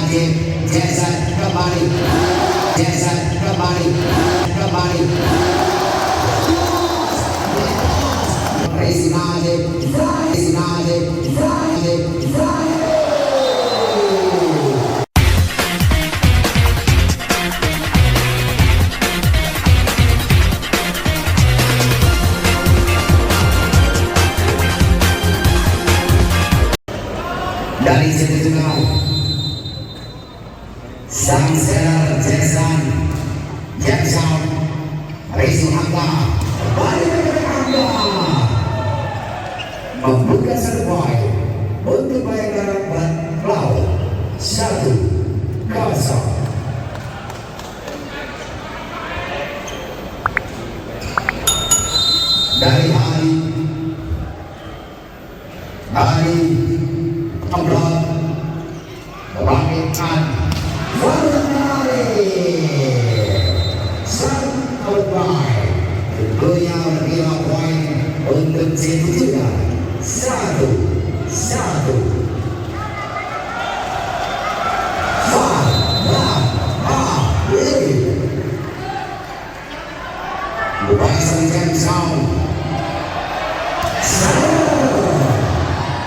Najib, Jason kembali, Jason kembali, kembali. Rezi Najib, Rezi Najib, Najib, dari situ juga sang seller Jason Jackson Rezi Angga kembali ke Angga membuka serpoin untuk Bayangkara Laut 1-0 dari hari Ambrot kebangkitan Warnari sang outback tentunya berkira poin untuk situ juga 1-1 Bukan senjata sound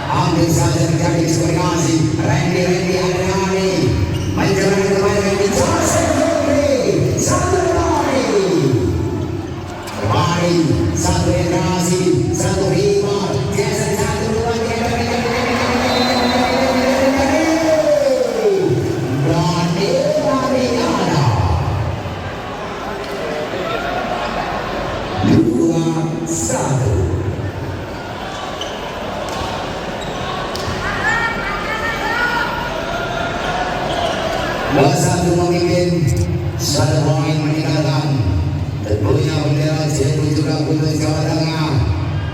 ambil saja menjadi diskriminasi Randy Adriani menjalankan kembali Randy Johnson satu generasi satu rival Jason 1-2 2-1 memimpin, 1 poin meninggalkan. Tentunya bendera C7 juga untuk Jawa Tengah.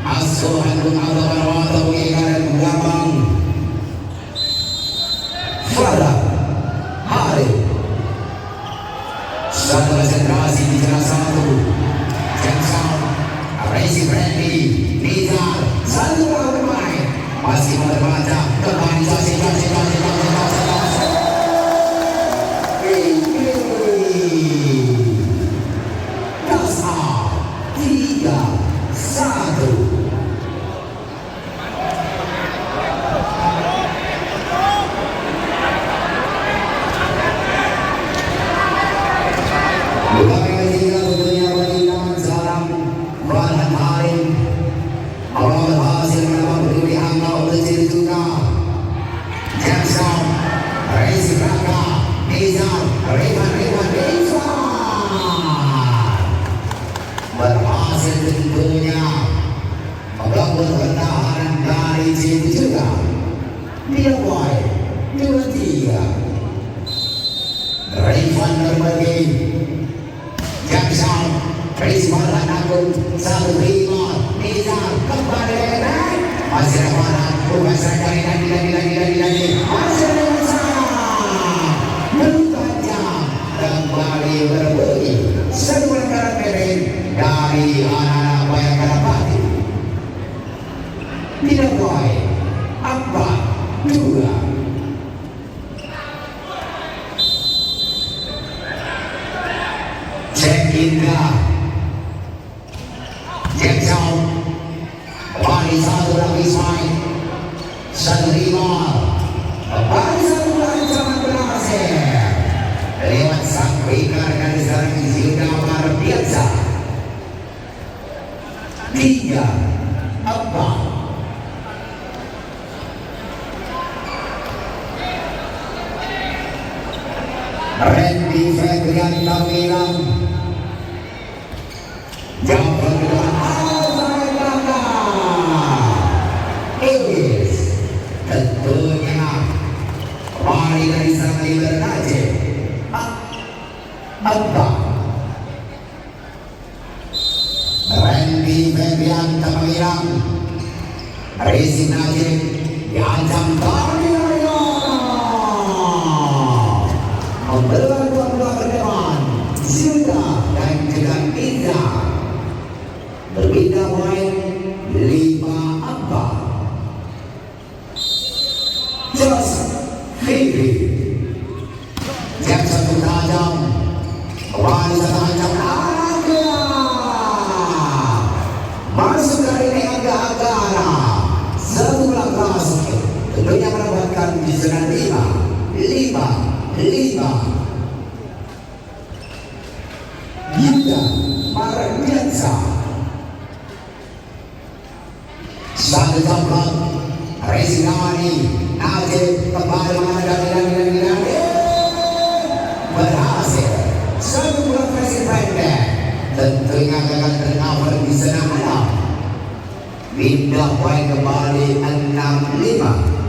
Asuhan Bung Allah Marwata mengingat dan Gabang Farah Hari satu konsentrasi di jalan 1 Jackson Rezi Brandy Nizar 1 pemain masih terbaca kembali Jasin berhasil tentunya membangun pertahanan dari situ juga. Dia poin 2-3. Rayvan berbagi Jackson Rezi Marhan Agung 1-5 Nizar kembali naik masih ada bukan sekali lagi masih kembali berbunyi sebuah karakterin dari anak-anak Bayangkara Pati. Tidak poin 4-2. Cek Indra Jackson kembali 1 lagi main 1-5 kembali 1 lagi sangat berhasil lewat sang winger dari sekarang sudah luar biasa 3-4. Randy Febrian Tamilang jam kedua Ibis tentunya kembali dari sang liber Najib Randy Febrian Tamilang Rezi Najib diancam Tamilang membelah dua ke depan Zilda dan juga Indra berbeda poin 5-4. Just Fikri 5. Yuda Mardiansa. Satu tempat Resinani Najib kembali menghadapi berhasil. Satu bulan versi pendek tentunya akan tercover di sana malam. Pindah poin kembali 6-5.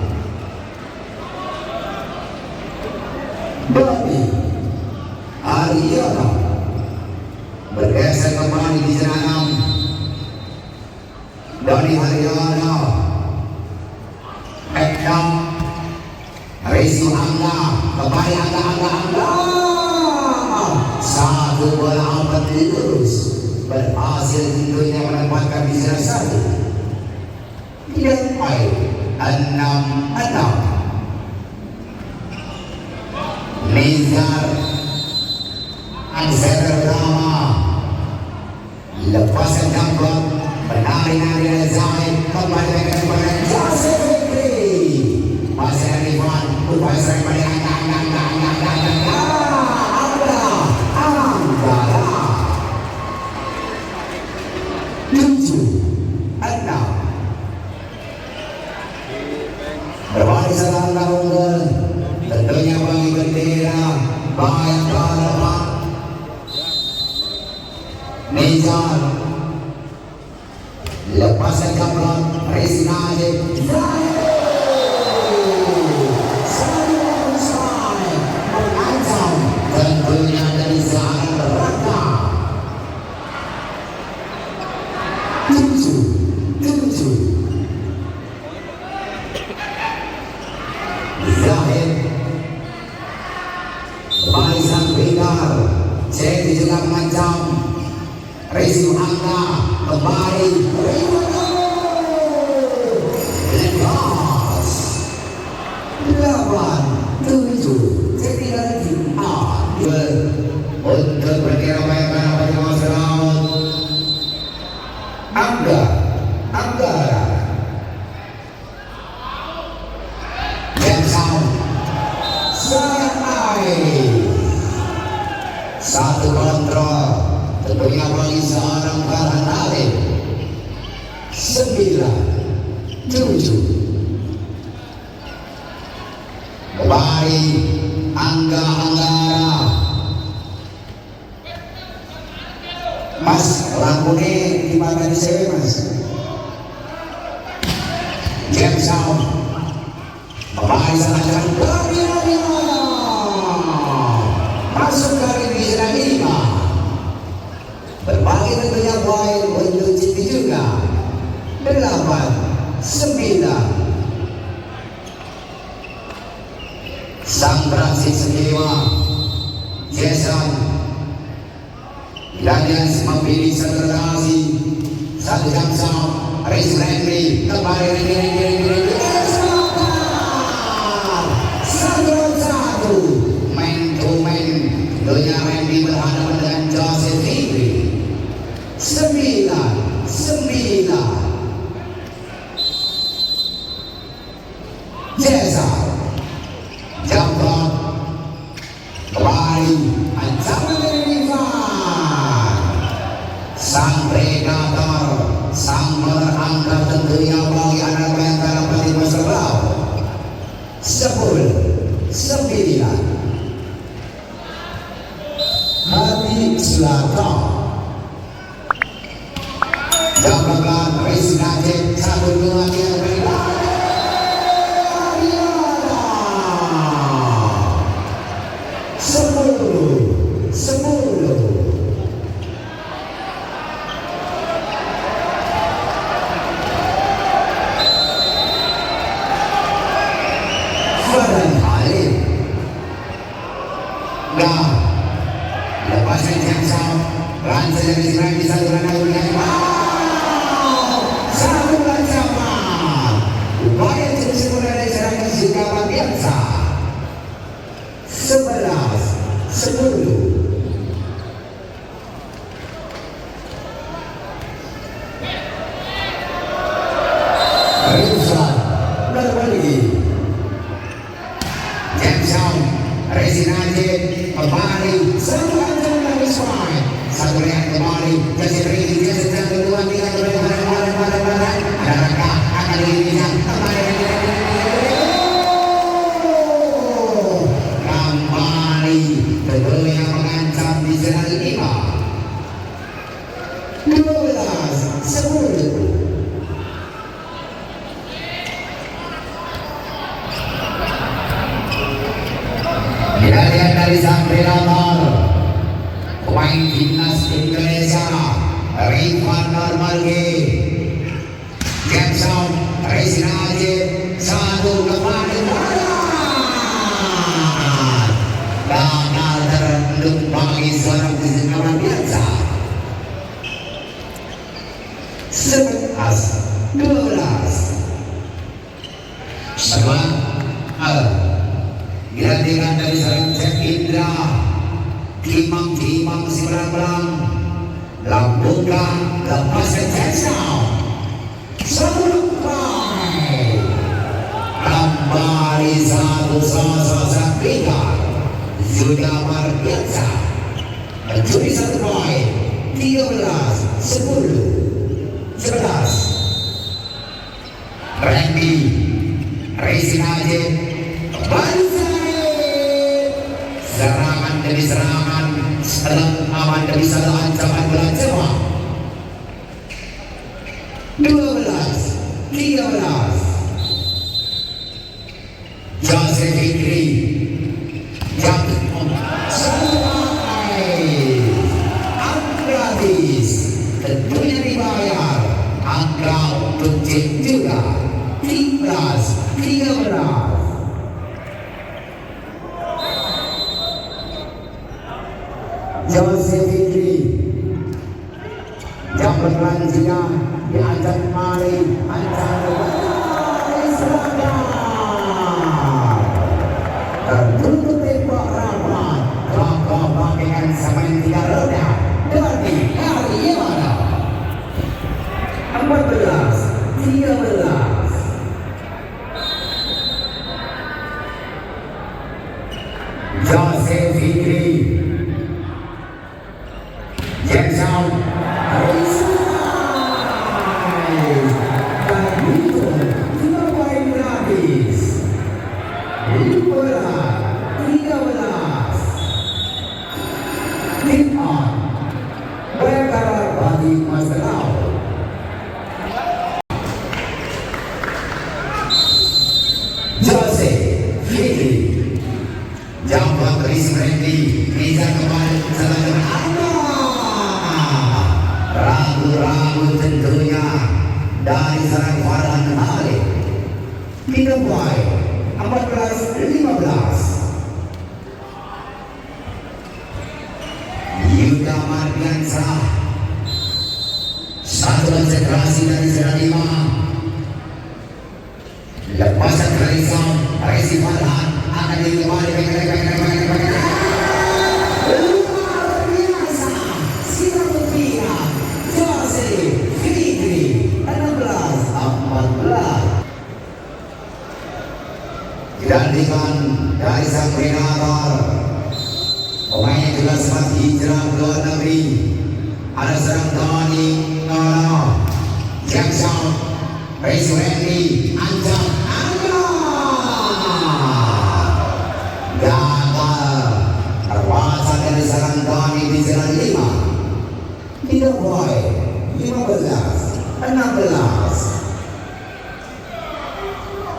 Bobby Ariana bergeser kembali di sana 6. Doni Ariana Ekdam Resi Angga kembali Angga satu bola umpan lurus berhasil tentunya menempatkan di sana 1. Tidak baik 6-6. Nizar Anser pertama lepaskan jambon menari-nari Zaid kembali kepada Jasir Fikri masih ada Ivan upaya serang pada Anggara 7-6. Berbalik selang unggul tentunya bagi bendera Bayangkara. Nizar lepaskan jambon Resi Najib mengancam tentunya dari Zahra Raka 7-7. Zahid kembali sang Bidar jadi juga mengancam Resi Angga kembali lepas 8-7 jadi lagi untuk berkira bayangkan pada masa laut Anggara Jemsau satu kontrol tentunya bagi seorang Karhanale 9-7. Kembali Anggara Mas lampunya dimakan di sini Mas. Jemsau kembali sangat masuk kali di sana 5. Berbagi tentunya poin untuk Citi juga 8-9. Sang Brasil Sekiwa Jason Daniel memilih satu relasi satu jam sama Resi Henry kembali satu main to main tentunya Henry berhadapan dengan Joseph Fikri 9-9. Jasa Jambon kembali ancaman dari Rifan sang predator sang merangkap tentunya bagi anak Bayangkara Pati Maserau 10-9. Hati Selatan Jambakan Resi Najib 1-2 lepaskan Jemsau lancar dari serang di satu satu ancaman upaya sempurna dari serangan Zikapan biasa 11-10. Rifan berbalik Jemsau Jackson, Resi Najib, kembali satu ancaman dari Ismail. Satu lihat kembali, Jason Riki, Jason yang kedua, tiga ada Raka, akan diinginkan kembali. Kembali, kedua yang mengancam di jalan 5. 12-10. Kita lihat dari sang predator, pemain timnas Indonesia, Rifan Normalge, Jackson, Resi Najib, satu kembali gagal terendung bagi seorang fisikawan biasa. 11-12. Gantikan dari serang Cek Indra, timang si belang-belang, lambungkan lepaskan Jackson. Sampai kembali satu sang berikan sudah Mardiansa mencuri satu poin. 13-10. 11. Randy, Resi Najib, kembali serangan demi serangan, selang aman demi selang ancaman bulan Jawa. 12-13. Joseph Fikri, jatuh sampai gratis, tentunya dibayar. Angka untuk cek juga. 13-13. Joseph Fikri yang berlanjutnya diajak kembali antara tertutup tembak rapat kakak pakaian sama yang tidak roda dari hari Yamada. 14-13. Joseph Fikri, Jackson, Joseph Fikri, Jawa Chris Randy, Riza kembali ragu-ragu tentunya dari serang Farhan Khalid. 3 poin. 14-15. Yuda Mardiansa, satu konsentrasi dari serang 5. Lepasan dari sang Resi Farhan akan dikembali luar biasa. Sinar berpihak Joseph Fikri. 16-14. Digantikan dari sang predator, pemain yang juga sempat hijrah ke luar negeri. Ada serang Tony Jackson, Resi Randy, ancam gagal terpaksa dari serang Tony di jalan 5. 3 poin. 15-16.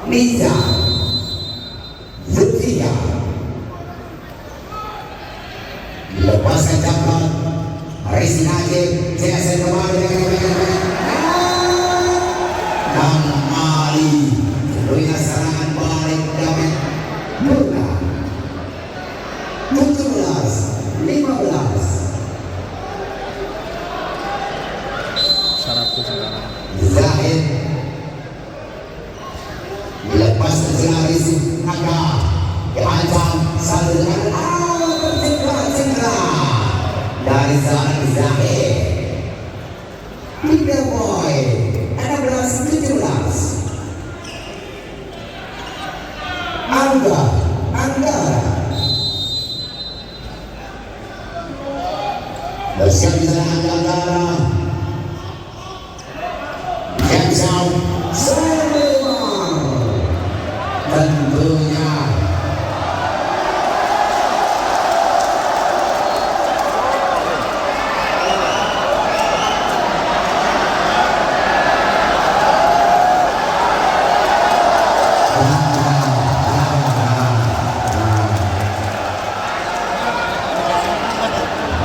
Niza Zulfiya lepaskan jangkauan Resi Najib, Jason kembali tentunya serangan balik David Murna. 17-15. Zahid lepas terjadi maka diancam satu tercengkra dari seorang Zahid. 3 poin. 16-17. Angga bersiap di sana antara Jackson Sulaiman tentunya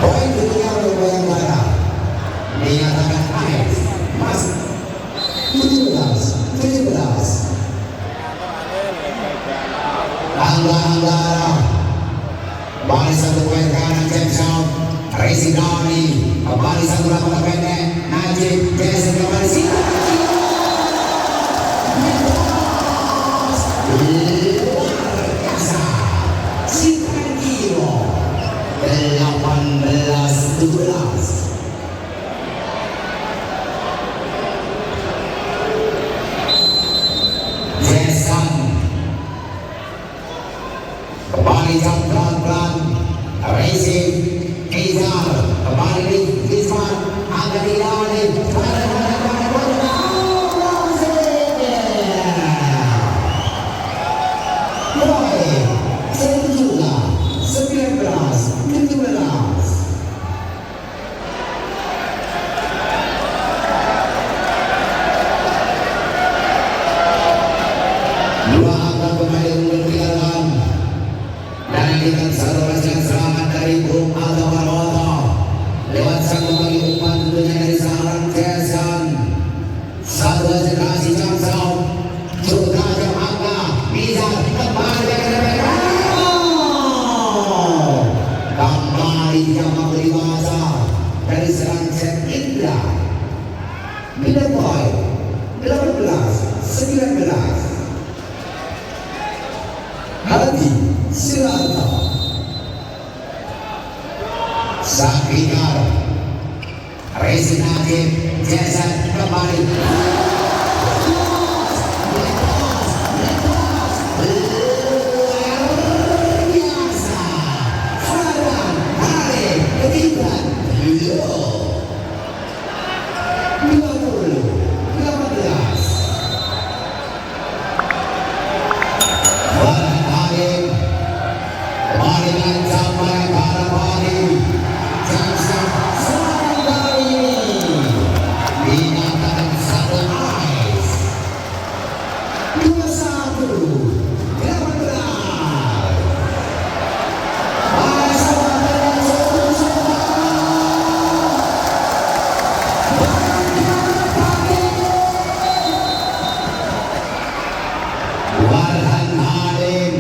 poin tentunya untuk Bayangkara dinyatakan naik mas 17 Anggara kembali satu poin kanan Jackson Racing Doni kembali satu lapangan pendek Najib Jason kembali sini luar biasa Sitan Kiro 18-17 Jason kembali jam pelan-pelan Racing Izar kembali di Rizwan agak dilani poin juga 19-17 dua angka kembali mempertigakan dan kita saluran yang selamat dari Bung Aldo Maroto lewat satu bagi umpan tentunya dari seorang Jason satu generasi Jackson sudah jam angka bisa kembali kembali yang dewasa dari serang Cep Indra bila poin 18-19 Hadi Siranto Sakrigar Racing Najib Jason kembali luar biasa Farhan Hari Ketiban 20-18 kembali lancar para pari Jackson Sulaiman dinyatakan satu ice 21-18 Warhan Hadim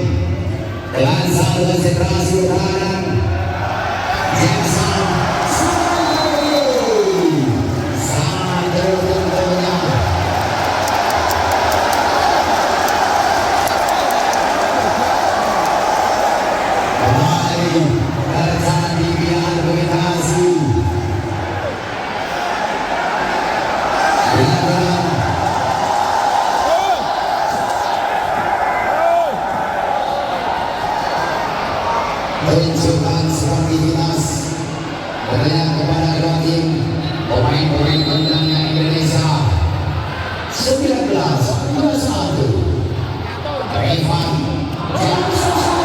dengan satu konsentrasi kanan Jackson Sulaiman satu tentunya kembali terjadi biar vegetasi tunjukkan sportivitas berlian kepada dua tim pemain-pemain kandangnya Indonesia 19-21 Revan Jackson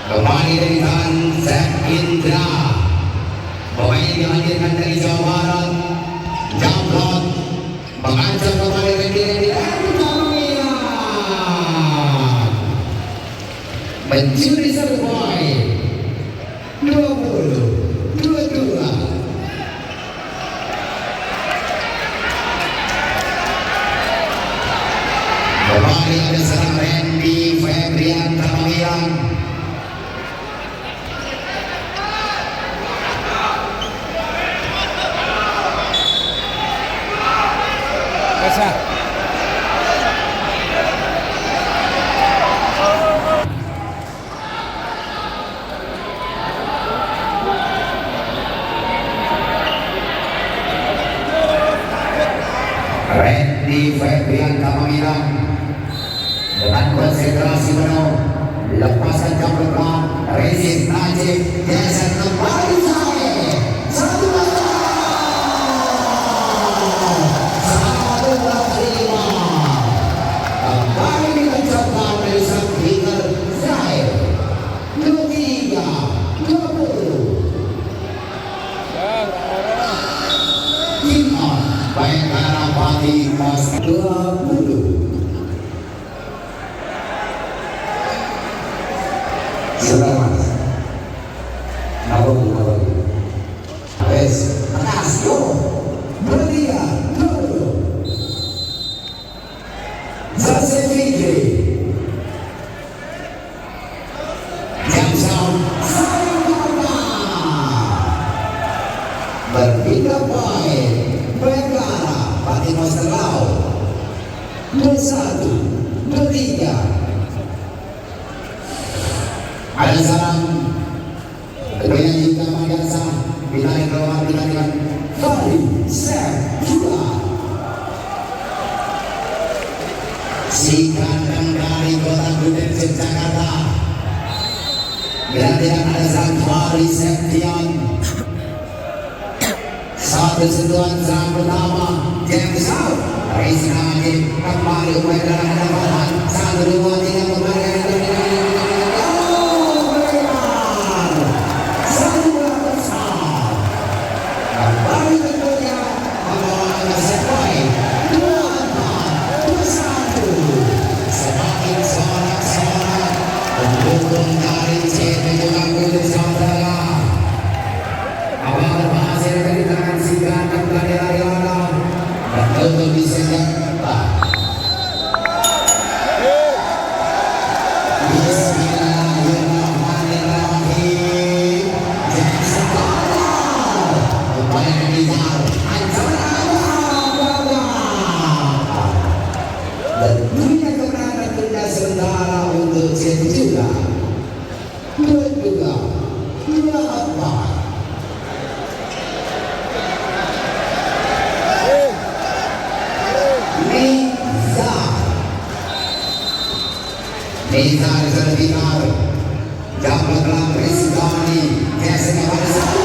kembali dari tangan Cep Indra pemain yang dihadirkan dari Jawa Barat Jamrot mengancam kembali Randy mencuri satu poin 20-22 kembali ada serang Randy Febrian Tamagian Andi Febrian Kamamilang dengan konsentrasi penuh lepaskan jam belakang Rizik Najib geser kembali Zahid satu lima kembali dilancarkan dari sang hitter Zahid 23-20 Team on Bayangkara Pati Mas 20 Selamat Nawawi Wes atas yo bertiga dulu Zase Fikri jam sound bertiga baik Bayangkara Pati Mas Telau 21-23 ada salam kemudian juga Mayansa ditarik keluar dengan Fahri Ser juga si kandang dari Kota Gudeg Jakarta tidak ada sang Fahri Septian satu sentuhan sang pertama James Out Rizik Najib kembali upaya dalam hadapan 1, 2, 3 kembali Nizar Zalfiqar Jabal Rizqani Biasanya pada saat